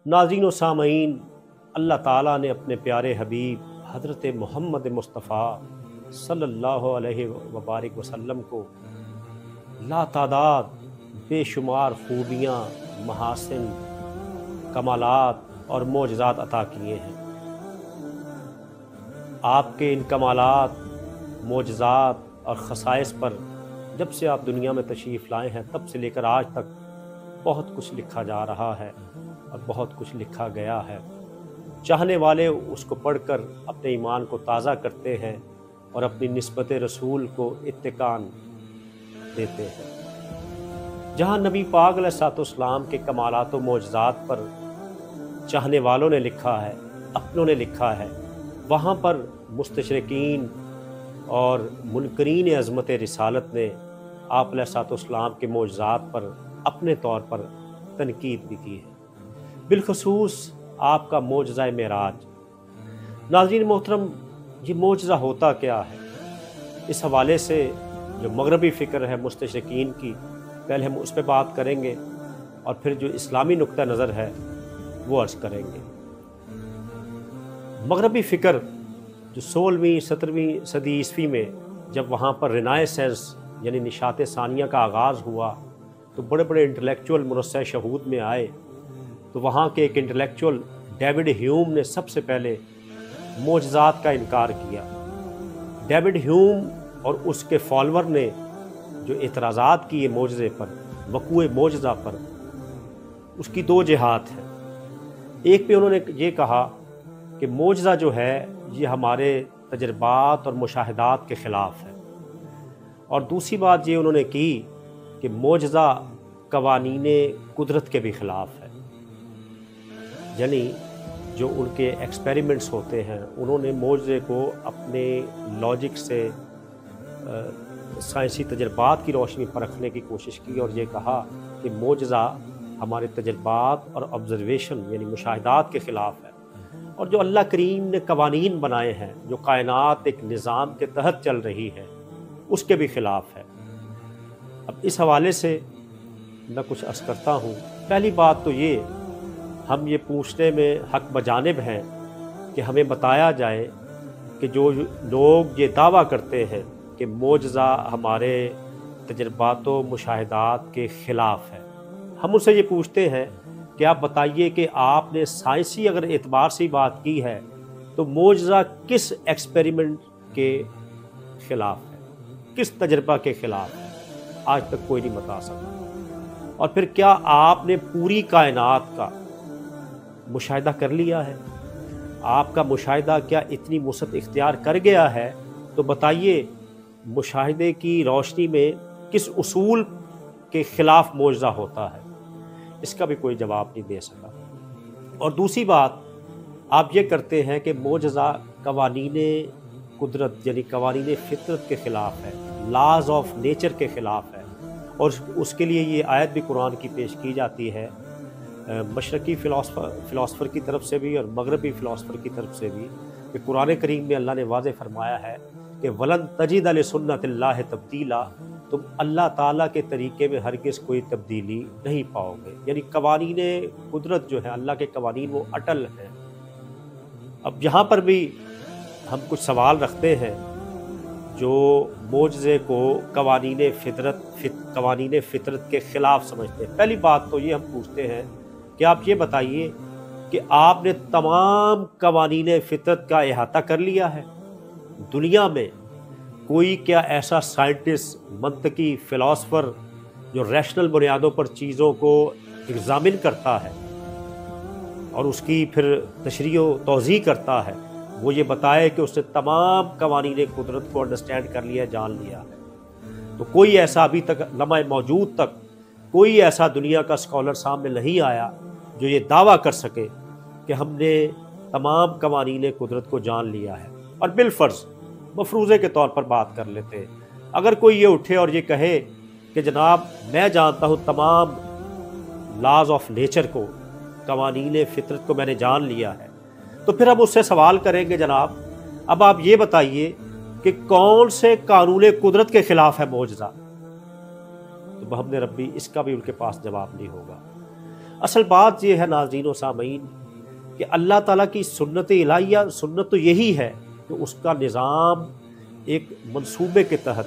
ناظرین و سامعین، اللہ تعالیٰ نے اپنے پیارے حبیب حضرت محمد مصطفیٰ صلی اللہ علیہ وبارک وسلم کو لا تعداد بے شمار خوبیاں، محاسن، کمالات اور معجزات عطا کیے ہیں۔ آپ کے ان کمالات، معجزات اور خصائص پر جب سے آپ دنیا میں تشریف لائے ہیں تب سے لے کر آج تک بہت کچھ لکھا جا رہا ہے اور بہت کچھ لکھا گیا ہے۔ چاہنے والے اس کو پڑھ کر اپنے ایمان کو تازہ کرتے ہیں اور اپنی نسبت رسول کو اتقان دیتے ہیں۔ جہاں نبی پاک علیہ الصلوۃ والسلام کے کمالات و معجزات پر چاہنے والوں نے لکھا ہے، اپنوں نے لکھا ہے، وہاں پر مستشرقین اور منکرین عظمت رسالت نے آپ علیہ الصلوۃ والسلام کے معجزات پر اپنے طور پر تنقید بھی کی ہے، بالخصوص آپ کا معجزہ معراج۔ ناظرین محترم، یہ معجزہ ہوتا کیا ہے؟ اس حوالے سے جو مغربی فکر ہے مستشرقین کی، پہلے ہم اس پہ بات کریں گے اور پھر جو اسلامی نقطہ نظر ہے وہ عرض کریں گے۔ مغربی فکر جو 16ویں 17ویں صدی عیسوی میں جب وہاں پر رینائسنس یعنی نشاط ثانیہ کا آغاز ہوا تو بڑے بڑے انٹلیکچول مرصع شہود میں آئے، تو وہاں کے ایک انٹلیکچول ڈیوڈ ہیوم نے سب سے پہلے معجزات کا انکار کیا۔ ڈیوڈ ہیوم اور اس کے فالور نے جو اعتراضات کیے معجزے پر، وقوع معجزہ پر، اس کی دو جہات ہیں۔ ایک پہ انہوں نے یہ کہا کہ معجزہ جو ہے یہ ہمارے تجربات اور مشاہدات کے خلاف ہے، اور دوسری بات یہ انہوں نے کی کہ معجزہ قوانین قدرت کے بھی خلاف ہے، یعنی جو ان کے ایکسپیریمنٹس ہوتے ہیں انہوں نے معجزے کو اپنے لاجک سے سائنسی تجربات کی روشنی پرکھنے کی کوشش کی اور یہ کہا کہ معجزہ ہمارے تجربات اور آبزرویشن یعنی مشاہدات کے خلاف ہے، اور جو اللہ کریم نے قوانین بنائے ہیں، جو کائنات ایک نظام کے تحت چل رہی ہے، اس کے بھی خلاف ہے۔ اب اس حوالے سے میں کچھ عرض کرتا ہوں۔ پہلی بات تو یہ، ہم یہ پوچھنے میں حق بجانب ہیں کہ ہمیں بتایا جائے کہ جو لوگ یہ دعویٰ کرتے ہیں کہ معجزہ ہمارے تجربات و مشاہدات کے خلاف ہے، ہم ان سے یہ پوچھتے ہیں کہ آپ بتائیے کہ آپ نے سائنسی اگر اعتبار سے بات کی ہے تو معجزہ کس ایکسپیریمنٹ کے خلاف ہے، کس تجربہ کے خلاف ہے؟ آج تک کوئی نہیں بتا سکتا۔ اور پھر کیا آپ نے پوری کائنات کا مشاہدہ کر لیا ہے؟ آپ کا مشاہدہ کیا اتنی وسعت اختیار کر گیا ہے؟ تو بتائیے مشاہدے کی روشنی میں کس اصول کے خلاف معجزہ ہوتا ہے؟ اس کا بھی کوئی جواب نہیں دے سکا۔ اور دوسری بات، آپ یہ کرتے ہیں کہ معجزہ قوانین قدرت یعنی قوانین فطرت کے خلاف ہے، لاز آف نیچر کے خلاف ہے، اور اس کے لیے یہ آیت بھی قرآن کی پیش کی جاتی ہے مشرقی فلاسفر کی طرف سے بھی اور مغربی فلاسفر کی طرف سے بھی، کہ قرآن کریم میں اللہ نے واضح فرمایا ہے کہ وَلَن تَجِدَ لِسُنَّتِ اللَّهِ تَبْدِيلًا، تم اللہ تعالیٰ کے طریقے میں ہرگز کوئی تبدیلی نہیں پاؤ گے، یعنی قوانین قدرت جو ہے اللہ کے قوانین وہ اٹل ہیں۔ اب یہاں پر بھی ہم کچھ سوال رکھتے ہیں جو معجزے کو قوانین فطرت کے خلاف سمجھتے ہیں۔ پہلی بات تو یہ ہم پوچھتے ہیں کہ آپ یہ بتائیے کہ آپ نے تمام قوانین فطرت کا احاطہ کر لیا ہے؟ دنیا میں کوئی کیا ایسا سائنٹسٹ، منطقی، فلاسفر جو ریشنل بنیادوں پر چیزوں کو ایگزامن کرتا ہے اور اس کی پھر تشریح و توضیح کرتا ہے، وہ یہ بتائے کہ اس نے تمام قوانین قدرت کو انڈرسٹینڈ کر لیا، جان لیا ہے؟ تو کوئی ایسا ابھی تک لمحہ موجود تک کوئی ایسا دنیا کا اسکالر سامنے نہیں آیا جو یہ دعویٰ کر سکے کہ ہم نے تمام قوانین قدرت کو جان لیا ہے۔ اور بالفرض مفروضے کے طور پر بات کر لیتے ہیں، اگر کوئی یہ اٹھے اور یہ کہے کہ جناب میں جانتا ہوں تمام لاز آف نیچر کو، قوانین فطرت کو میں نے جان لیا ہے، تو پھر ہم اس سے سوال کریں گے جناب اب آپ یہ بتائیے کہ کون سے قانون قدرت کے خلاف ہے معجزہ؟ تو ہم نے ربی اس کا بھی ان کے پاس جواب نہیں ہوگا۔ اصل بات یہ ہے ناظرین و سامعین کہ اللہ تعالیٰ کی سنت الہیہ، سنت تو یہی ہے کہ اس کا نظام ایک منصوبے کے تحت،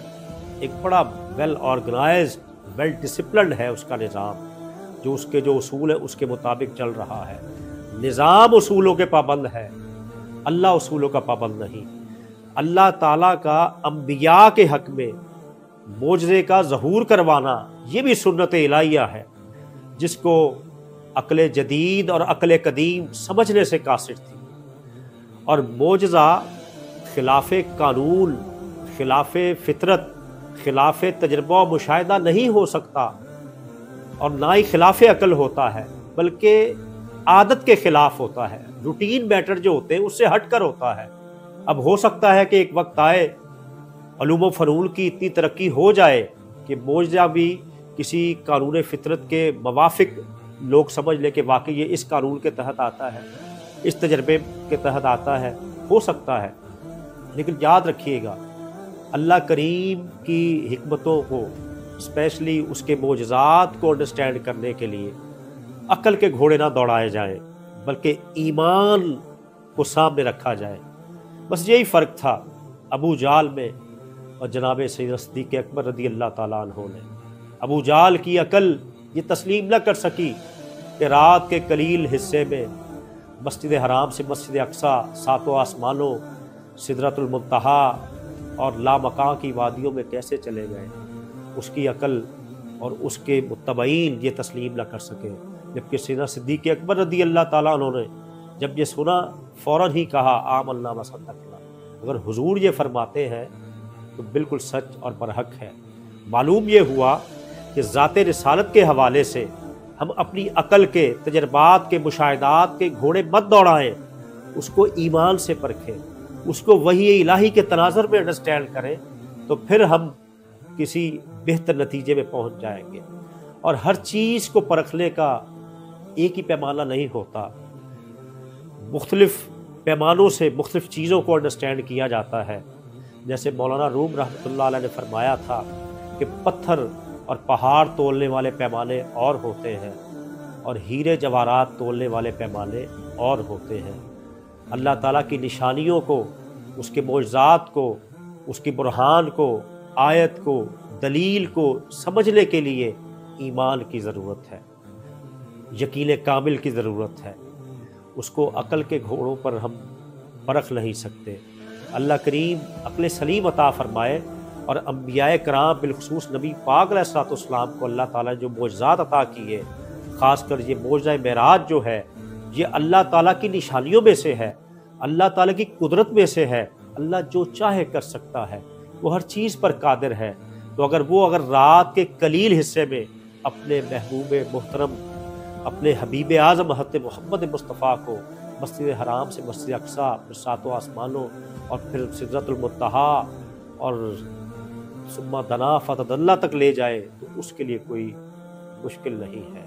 ایک بڑا ویل آرگنائزڈ، ویل ڈسپلنڈ ہے اس کا نظام، جو اس کے جو اصول ہے اس کے مطابق چل رہا ہے۔ نظام اصولوں کے پابند ہے، اللہ اصولوں کا پابند نہیں۔ اللہ تعالیٰ کا انبیاء کے حق میں معجزے کا ظہور کروانا یہ بھی سنت الہیہ ہے، جس کو عقل جدید اور عقل قدیم سمجھنے سے قاصر تھی۔ اور معجزہ خلاف قانون، خلاف فطرت، خلاف تجربہ و مشاہدہ نہیں ہو سکتا، اور نہ ہی خلاف عقل ہوتا ہے، بلکہ عادت کے خلاف ہوتا ہے، روٹین میٹر جو ہوتے ہیں اس سے ہٹ کر ہوتا ہے۔ اب ہو سکتا ہے کہ ایک وقت آئے، علوم و فنون کی اتنی ترقی ہو جائے کہ معجزہ بھی کسی قانون فطرت کے موافق لوگ سمجھ لے کہ واقعی یہ اس قانون کے تحت آتا ہے، اس تجربے کے تحت آتا ہے، ہو سکتا ہے۔ لیکن یاد رکھیے گا، اللہ کریم کی حکمتوں کو، اسپیشلی اس کے معجزات کو انڈرسٹینڈ کرنے کے لیے عقل کے گھوڑے نہ دوڑائے جائیں، بلکہ ایمان کو سامنے رکھا جائے۔ بس یہی فرق تھا ابو جہل میں اور جناب سیدنا صدیق اکبر رضی اللہ تعالیٰ عنہ نے۔ ابو جہل کی عقل یہ تسلیم نہ کر سکی کہ رات کے قلیل حصے میں مسجد حرام سے مسجد اقصیٰ، ساتوں آسمانوں، سدرۃ المنتہی اور لامکاں کی وادیوں میں کیسے چلے گئے۔ اس کی عقل اور اس کے متبعین یہ تسلیم نہ کر سکے، جبکہ سیدنا صدیق اکبر رضی اللہ تعالیٰ عنہ نے جب یہ سنا فوراً ہی کہا آمنا و صدقنا۔ اگر حضور یہ فرماتے ہیں تو بالکل سچ اور برحق ہے۔ معلوم یہ ہوا کہ ذات رسالت کے حوالے سے ہم اپنی عقل کے، تجربات کے، مشاہدات کے گھوڑے مت دوڑائیں، اس کو ایمان سے پرکھیں، اس کو وحی الہی کے تناظر میں انڈرسٹینڈ کریں، تو پھر ہم کسی بہتر نتیجے میں پہنچ جائیں گے۔ اور ہر چیز کو پرکھنے کا ایک ہی پیمانہ نہیں ہوتا، مختلف پیمانوں سے مختلف چیزوں کو انڈرسٹینڈ کیا جاتا ہے۔ جیسے مولانا روم رحمۃ اللہ علیہ نے فرمایا تھا کہ پتھر اور پہاڑ تولنے والے پیمانے اور ہوتے ہیں، اور ہیرے جواہرات تولنے والے پیمانے اور ہوتے ہیں۔ اللہ تعالیٰ کی نشانیوں کو، اس کے معجزات کو، اس کی برہان کو، آیت کو، دلیل کو سمجھنے کے لیے ایمان کی ضرورت ہے، یقین کامل کی ضرورت ہے۔ اس کو عقل کے گھوڑوں پر ہم پرکھ نہیں سکتے۔ اللہ کریم عقل سلیم عطا فرمائے، اور انبیاء کرام بالخصوص نبی پاک علیہ الصلوۃ والسلام کو اللہ تعالیٰ نے جو معجزات عطا کیے، خاص کر یہ معجزہ معراج جو ہے، یہ اللہ تعالیٰ کی نشانیوں میں سے ہے، اللہ تعالیٰ کی قدرت میں سے ہے۔ اللہ جو چاہے کر سکتا ہے، وہ ہر چیز پر قادر ہے۔ تو اگر رات کے قلیل حصے میں اپنے محبوب محترم، اپنے حبیب اعظم حضرت محمد مصطفیٰ کو مسجد حرام سے مسجد اقصیٰ، پھر ساتوں آسمانوں اور پھر سدرۃ المنتہی اور ثم دنا فتدلی تک لے جائے، تو اس کے لیے کوئی مشکل نہیں ہے۔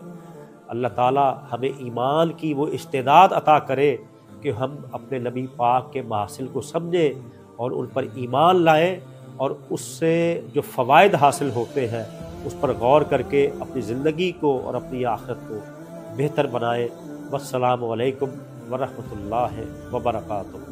اللہ تعالیٰ ہمیں ایمان کی وہ استعداد عطا کرے کہ ہم اپنے نبی پاک کے محاسن کو سمجھیں اور ان پر ایمان لائیں، اور اس سے جو فوائد حاصل ہوتے ہیں اس پر غور کر کے اپنی زندگی کو اور اپنی آخرت کو بہتر بنائیں۔ والسلام علیکم ورحمۃ اللہ وبرکاتہ۔